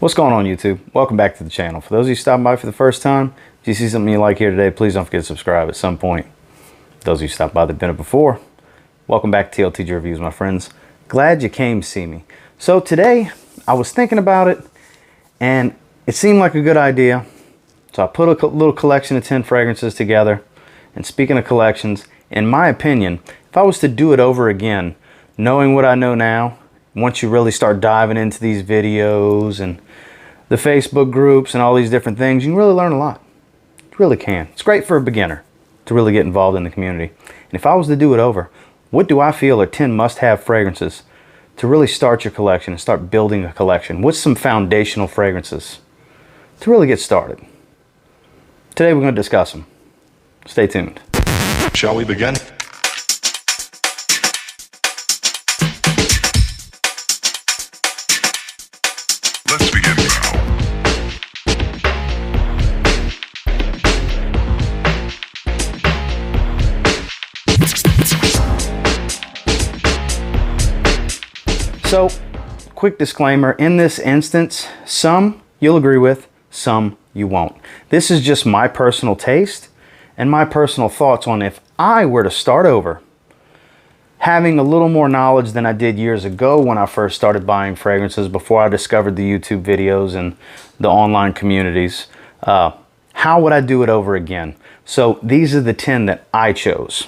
What's going on, YouTube? Welcome back to the channel. For those of you stopping by for the first time, if you see something you like here today, please don't forget to subscribe at some point. Those of you stopped by that have been it before, welcome back to TLTG Reviews, my friends. Glad you came to see me. So today, I was thinking about it, and it seemed like a good idea. So I put a little collection of 10 fragrances together. And speaking of collections, in my opinion, if I was to do it over again, knowing what I know now, once you really start diving into these videos and the Facebook groups and all these different things, you can really learn a lot. You really can. It's great for a beginner to really get involved in the community. And if I was to do it over, what do I feel are 10 must-have fragrances to really start your collection and start building a collection? What's some foundational fragrances to really get started? Today we're going to discuss them. Stay tuned. Shall we begin? Let's begin now. So, quick disclaimer, in this instance, some you'll agree with, some you won't. This is just my personal taste and my personal thoughts on if I were to start over, having a little more knowledge than I did years ago when I first started buying fragrances before I discovered the YouTube videos and the online communities. How would I do it over again? So these are the 10 that I chose.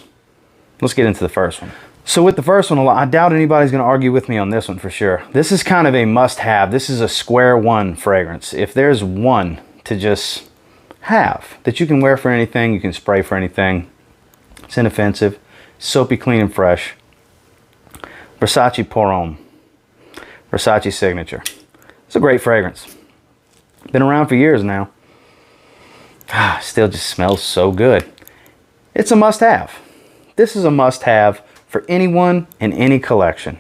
Let's get into the first one. So with the first one, I doubt anybody's going to argue with me on this one for sure. This is kind of a must-have. This is a square one fragrance. If there's one to just have that you can wear for anything, you can spray for anything, it's inoffensive, soapy, clean, and fresh. VERSACE Pour Homme, VERSACE Signature. It's a great fragrance. Been around for years now. Still just smells so good. It's a must-have. This is a must-have for anyone in any collection.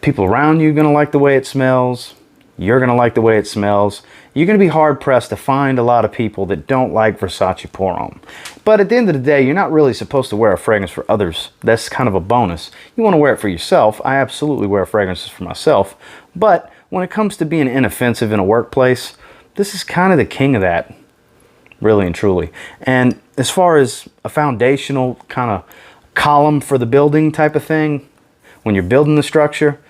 People around you are going to like the way it smells. You're going to like the way it smells. You're going to be hard-pressed to find a lot of people that don't like VERSACE Pour Homme. But at the end of the day, you're not really supposed to wear a fragrance for others. That's kind of a bonus. You want to wear it for yourself. I absolutely wear fragrances for myself. But when it comes to being inoffensive in a workplace, this is kind of the king of that, really and truly. And as far as a foundational kind of column for the building type of thing, when you're building the structure,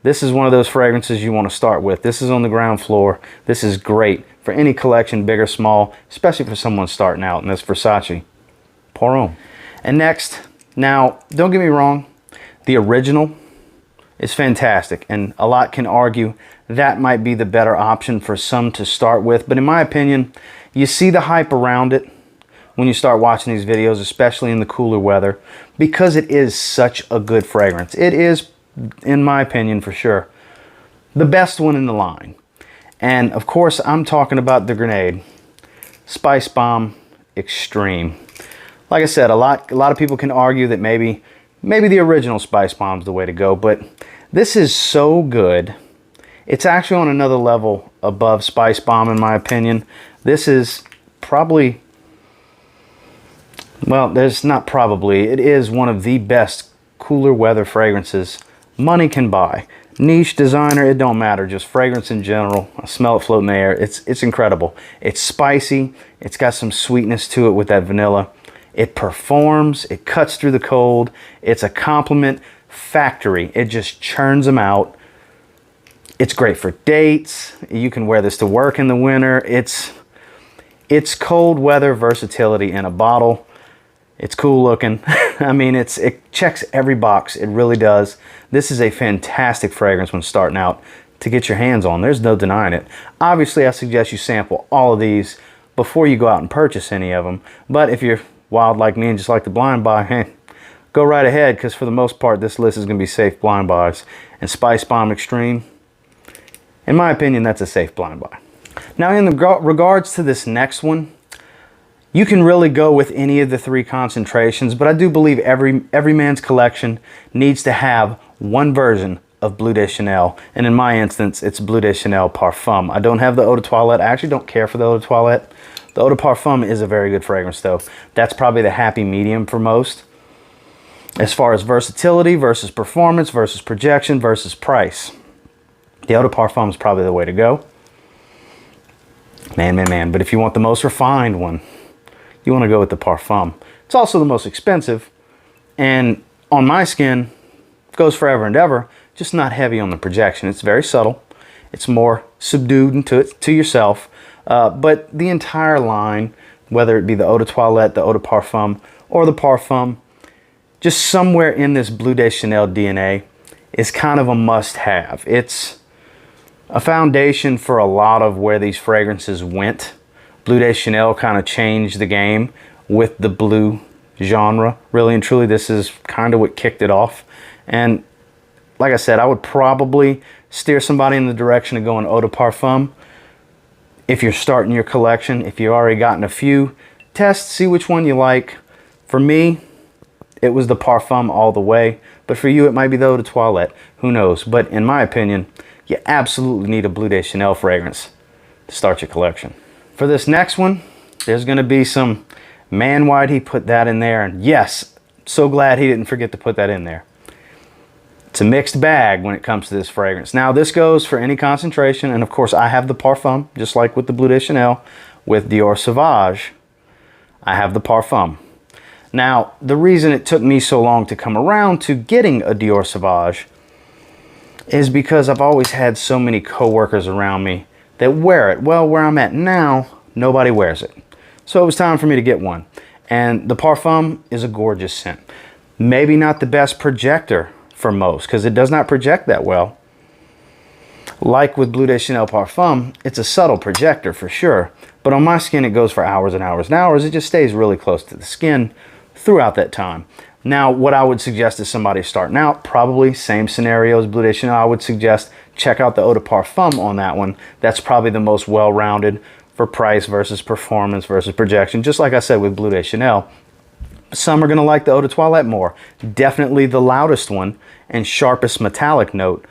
this is one of those fragrances you want to start with. This is on the ground floor. This is great for any collection, big or small, especially for someone starting out, and that's VERSACE Pour Homme. And next, now, don't get me wrong, the original is fantastic, and a lot can argue that might be the better option for some to start with, but in my opinion, you see the hype around it when you start watching these videos, especially in the cooler weather, because it is such a good fragrance. It is, in my opinion, for sure, the best one in the line. And of course, I'm talking about the Grenade SPICEBOMB Extreme. Like I said, a lot of people can argue that maybe the original SPICEBOMB is the way to go, but this is so good. It's actually on another level above SPICEBOMB, in my opinion. This is probably, well, there's not probably, it is one of the best cooler weather fragrances money can buy. Niche, designer, it don't matter, just fragrance in general. I smell it floating in the air. It's incredible. It's spicy. It's got some sweetness to it with that vanilla. It performs. It cuts through the cold. It's a compliment factory. It just churns them out. It's great for dates. You can wear this to work in the winter. It's cold weather versatility in a bottle. It's cool looking. I mean, it checks every box. It really does. This is a fantastic fragrance when starting out to get your hands on. There's no denying it. Obviously, I suggest you sample all of these before you go out and purchase any of them. But if you're wild like me and just like to blind buy, hey, go right ahead, because for the most part, this list is going to be safe blind buys. And SPICEBOMB Extreme, in my opinion, that's a safe blind buy. Now, in regards to this next one, you can really go with any of the 3 concentrations, but I do believe every man's collection needs to have one version of Bleu de Chanel, and in my instance, it's Bleu de Chanel Parfum. I don't have the Eau de Toilette. I actually don't care for the Eau de Toilette. The Eau de Parfum is a very good fragrance, though. That's probably the happy medium for most. As far as versatility versus performance versus projection versus price, The Eau de Parfum is probably the way to go. Man. But if you want the most refined one, you want to go with the Parfum. It's also the most expensive. And on my skin, goes forever and ever, just not heavy on the projection. It's very subtle. It's more subdued to yourself. But the entire line, whether it be the Eau de Toilette, the Eau de Parfum, or the Parfum, just somewhere in this Bleu de Chanel DNA is kind of a must-have. It's a foundation for a lot of where these fragrances went. Bleu de Chanel kind of changed the game with the blue genre. Really and truly, this is kind of what kicked it off. And like I said, I would probably steer somebody in the direction of going Eau de Parfum. If you're starting your collection, if you've already gotten a few, test, see which one you like. For me, it was the Parfum all the way. But for you, it might be the Eau de Toilette. Who knows? But in my opinion, you absolutely need a Bleu de Chanel fragrance to start your collection. For this next one, there's going to be some, man, why'd he put that in there? And yes, so glad he didn't forget to put that in there. It's a mixed bag when it comes to this fragrance. Now, this goes for any concentration, and of course, I have the Parfum, just like with the Bleu de Chanel. With DIOR Sauvage, I have the Parfum. Now, the reason it took me so long to come around to getting a DIOR Sauvage is because I've always had so many coworkers around me that wear it. Well, where I'm at now, nobody wears it. So it was time for me to get one. And the Parfum is a gorgeous scent. Maybe not the best projector for most, because it does not project that well. Like with Bleu de Chanel Parfum, it's a subtle projector for sure. But on my skin, it goes for hours and hours and hours. It just stays really close to the skin throughout that time. Now, what I would suggest is somebody starting out, probably same scenario as Bleu de Chanel. I would suggest check out the Eau de Parfum on that one. That's probably the most well-rounded for price versus performance versus projection. Just like I said with Bleu de Chanel, some are going to like the Eau de Toilette more. Definitely the loudest one and sharpest metallic note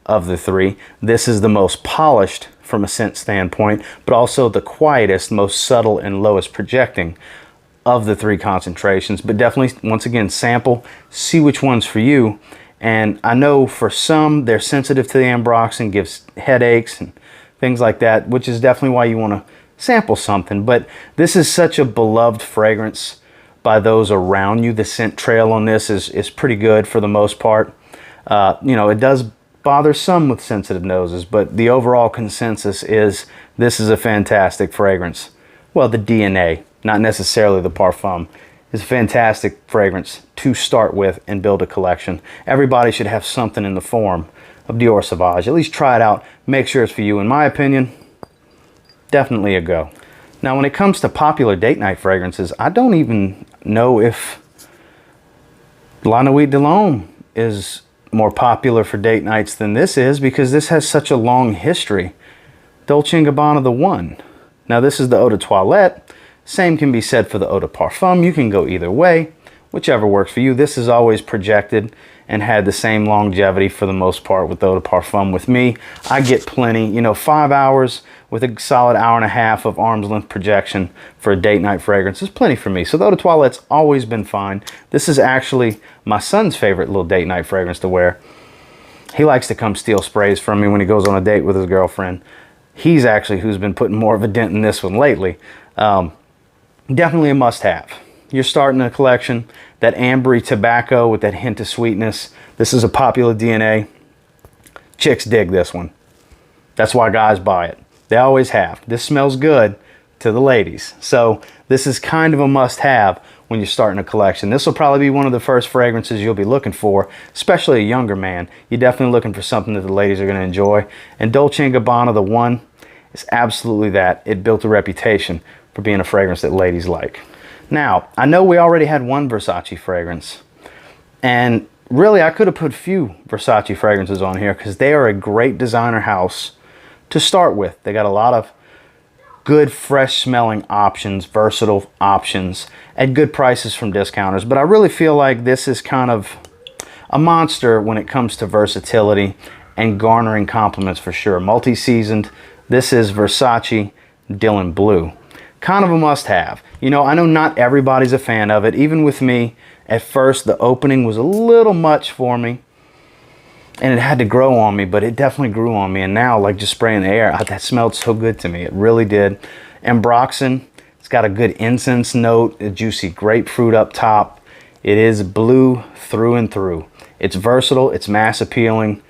of the three. This is the most polished from a scent standpoint, but also the quietest, most subtle, and lowest projecting of the three concentrations. But definitely, once again, sample, see which one's for you. And I know for some, they're sensitive to the ambroxan, gives headaches and things like that, which is definitely why you want to sample something. But this is such a beloved fragrance by those around you. The scent trail on this is pretty good for the most part. You know, it does bother some with sensitive noses, but the overall consensus is this is a fantastic fragrance. Well, the DNA, not necessarily the Parfum, is a fantastic fragrance to start with and build a collection. Everybody should have something in the form of DIOR Sauvage. At least try it out. Make sure it's for you. In my opinion, definitely a go. Now, when it comes to popular date night fragrances, I don't even know if La Nuit de l'Homme is more popular for date nights than this is, because this has such a long history. Dolce & Gabbana the one. Now, this is the Eau de Toilette. Same can be said for the Eau de Parfum. You can go either way, whichever works for you. This is always projected and had the same longevity for the most part with the Eau de Parfum. With me, I get plenty, you know, 5 hours with a solid hour and a half of arm's length projection for a date night fragrance is plenty for me. So the Eau de Toilette's always been fine. This is actually my son's favorite little date night fragrance to wear. He likes to come steal sprays from me when he goes on a date with his girlfriend. He's actually who's been putting more of a dent in this one lately. Definitely a must-have. You're starting a collection, that ambery tobacco with that hint of sweetness. This is a popular DNA. Chicks dig this one. That's why guys buy it. They always have. This smells good to the ladies. So this is kind of a must-have when you're starting a collection. This will probably be one of the first fragrances you'll be looking for, especially a younger man. You're definitely looking for something that the ladies are going to enjoy. And Dolce & Gabbana, the one, is absolutely that. It built a reputation for being a fragrance that ladies like. Now, I know we already had one Versace fragrance, and really I could have put few Versace fragrances on here because they are a great designer house to start with. They got a lot of good, fresh smelling options, versatile options at good prices from discounters. But I really feel like this is kind of a monster when it comes to versatility and garnering compliments for sure. Multi-seasoned. This is Versace Dylan Blue. Kind of a must-have. You know, I know not everybody's a fan of it. Even with me, at first, the opening was a little much for me. and it had to grow on me, but it definitely grew on me. And now, like, just spraying the air, that smelled so good to me. It really did. Ambroxan, it's got a good incense note, a juicy grapefruit up top. It is blue through and through. It's versatile, it's mass appealing.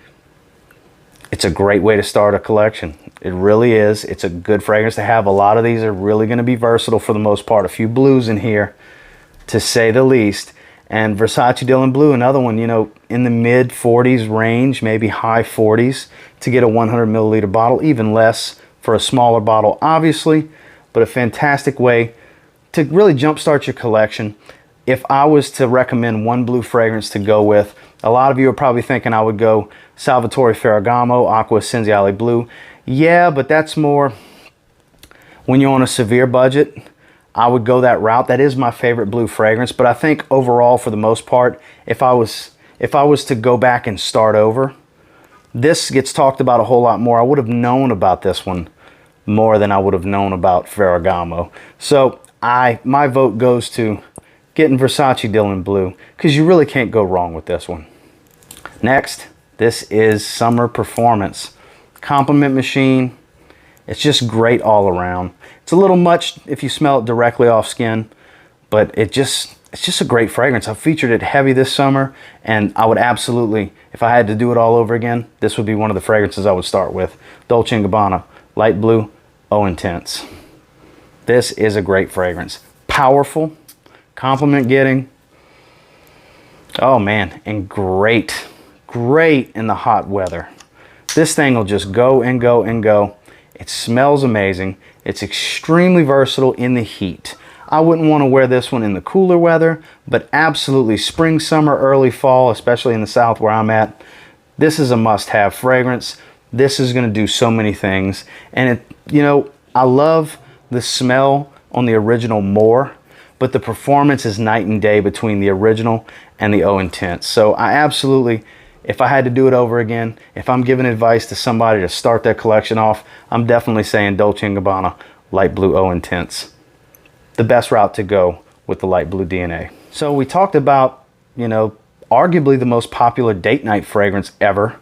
It's a great way to start a collection. It really is. It's a good fragrance to have. A lot of these are really going to be versatile for the most part. A few blues in here, to say the least. And Versace Dylan Blue, another one, you know, in the mid 40s range, maybe high 40s to get a 100 milliliter bottle, even less for a smaller bottle, obviously, but a fantastic way to really jumpstart your collection. If I was to recommend one blue fragrance to go with, a lot of you are probably thinking I would go Salvatore Ferragamo, Acqua Essenziale Blue. Yeah, but that's more when you're on a severe budget. I would go that route. That is my favorite blue fragrance, but I think overall, for the most part, if I was to go back and start over, this gets talked about a whole lot more. I would have known about this one more than I would have known about Ferragamo. So my vote goes to getting Versace Dylan Blue, because you really can't go wrong with this one. Next, this is Summer Performance. Compliment Machine. It's just great all around. It's a little much if you smell it directly off skin, but it's just a great fragrance. I've featured it heavy this summer, and I would absolutely, if I had to do it all over again, this would be one of the fragrances I would start with. Dolce & Gabbana, Light Blue, Eau Intense. This is a great fragrance. Powerful, compliment getting. Oh man, and great in the hot weather. This thing will just go and go and go. It smells amazing. It's extremely versatile in the heat. I wouldn't want to wear this one in the cooler weather, but absolutely spring, summer, early fall, especially in the South where I'm at, this is a must-have fragrance. This is going to do so many things. And it, you know, I love the smell on the original more, but the performance is night and day between the original and the Eau Intense. So I absolutely, if I had to do it over again, if I'm giving advice to somebody to start their collection off, I'm definitely saying Dolce & Gabbana Light Blue Eau Intense. The best route to go with the light blue DNA. So we talked about, you know, arguably the most popular date night fragrance ever.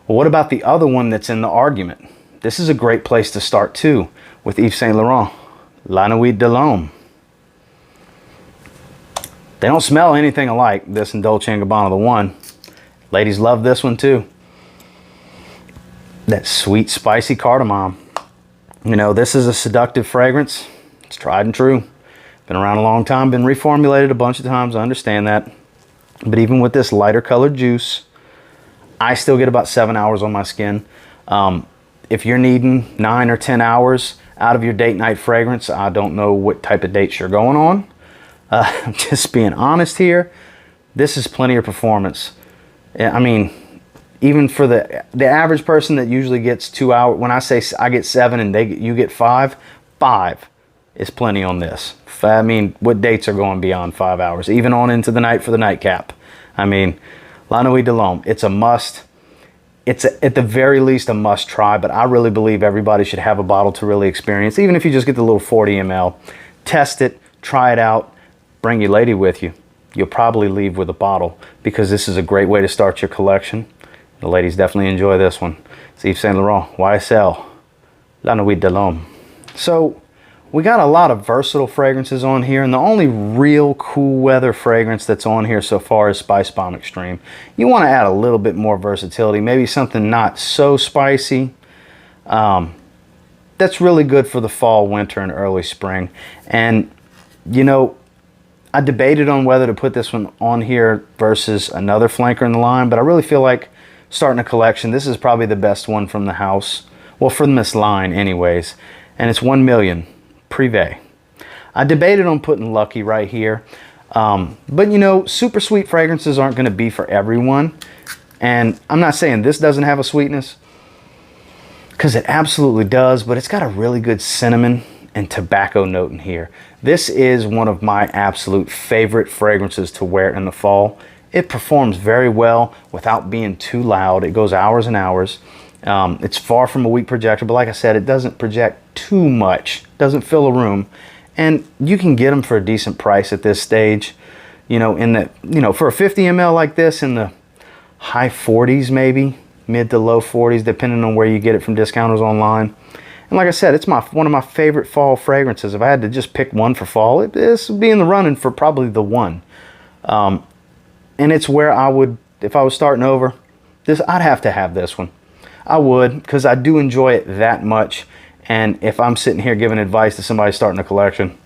Well, what about the other one that's in the argument? This is a great place to start too, with Yves Saint Laurent, La Nuit de l'Homme. They don't smell anything alike, this and Dolce & Gabbana the one. Ladies love this one too. That sweet, spicy cardamom. You know, this is a seductive fragrance. It's tried and true. Been around a long time, been reformulated a bunch of times, I understand that. But even with this lighter colored juice, I still get about 7 hours on my skin. If you're needing 9 or 10 hours out of your date night fragrance, I don't know what type of dates you're going on. Just being honest here, this is plenty of performance. I mean, even for the average person that usually gets 2 hours, when I say I get 7 and you get 5, 5 is plenty on this. I mean, what dates are going beyond 5 hours? Even on into the night for the nightcap. I mean, La Nuit de l'Homme, it's a must. It's at the very least a must try, but I really believe everybody should have a bottle to really experience. Even if you just get the little 40 ml, test it, try it out, bring your lady with you. You'll probably leave with a bottle, because this is a great way to start your collection. The ladies definitely enjoy this one. It's Yves Saint Laurent, YSL, La Nuit de l'Homme. So we got a lot of versatile fragrances on here, and the only real cool weather fragrance that's on here so far is SPICEBOMB Extreme. You want to add a little bit more versatility, maybe something not so spicy. That's really good for the fall, winter, and early spring. And, you know, I debated on whether to put this one on here versus another flanker in the line, but I really feel like starting a collection, this is probably the best one from the house. Well, from this line anyways. And it's 1 million. Prive. I debated on putting Lucky right here, but you know, super sweet fragrances aren't going to be for everyone, and I'm not saying this doesn't have a sweetness, because it absolutely does, but it's got a really good cinnamon and tobacco note in here. This is one of my absolute favorite fragrances to wear in the fall. It performs very well without being too loud. It goes hours and hours. It's far from a weak projector, but like I said, it doesn't project too much, doesn't fill a room, and you can get them for a decent price at this stage. You know, for a 50 ml like this in the high 40s maybe, mid to low 40s, depending on where you get it from discounters online. And like I said, it's one of my favorite fall fragrances. If I had to just pick one for fall, this would be in the running for probably the one. And it's where I would, if I was starting over, I'd have to have this one. I would, because I do enjoy it that much. And if I'm sitting here giving advice to somebody starting a collection,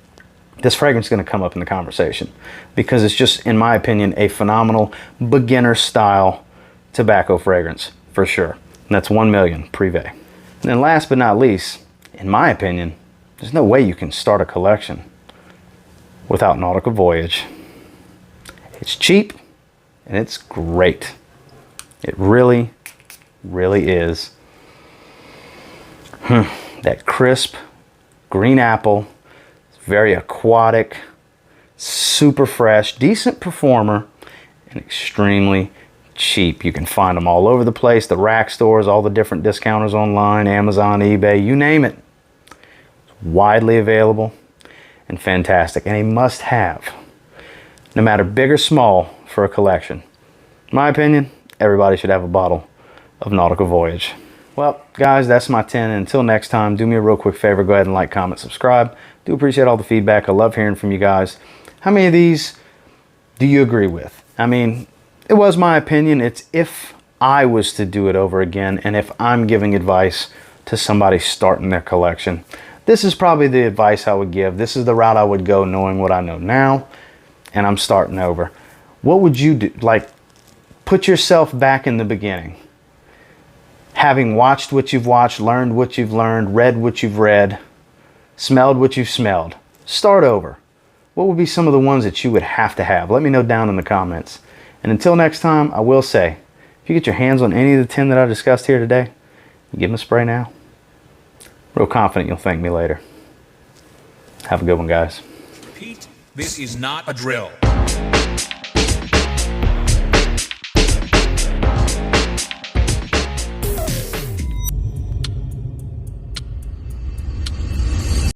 this fragrance is going to come up in the conversation, because it's just, in my opinion, a phenomenal beginner style tobacco fragrance for sure. And that's 1 million Prive. And then last but not least, in my opinion, there's no way you can start a collection without Nautica Voyage. It's cheap and it's great. It really, really is. That crisp green apple. It's very aquatic, super fresh, decent performer, and extremely cheap. You can find them all over the place, the rack stores, all the different discounters online, Amazon, eBay, you name it. It's widely available and fantastic, and a must-have, no matter big or small, for a collection. In my opinion, everybody should have a bottle of Nautica Voyage. Well, guys, that's my 10. And until next time, do me a real quick favor. Go ahead and like, comment, subscribe. Do appreciate all the feedback. I love hearing from you guys. How many of these do you agree with? I mean, it was my opinion. It's if I was to do it over again and if I'm giving advice to somebody starting their collection, this is probably the advice I would give. This is the route I would go, knowing what I know now, and I'm starting over. What would you do? Like, put yourself back in the beginning. Having watched what you've watched, learned what you've learned, read what you've read, smelled what you've smelled. Start over. What would be some of the ones that you would have to have? Let me know down in the comments. And until next time, I will say, if you get your hands on any of the 10 that I discussed here today, you give them a spray now. Real confident you'll thank me later. Have a good one, guys. Pete, this is not a drill.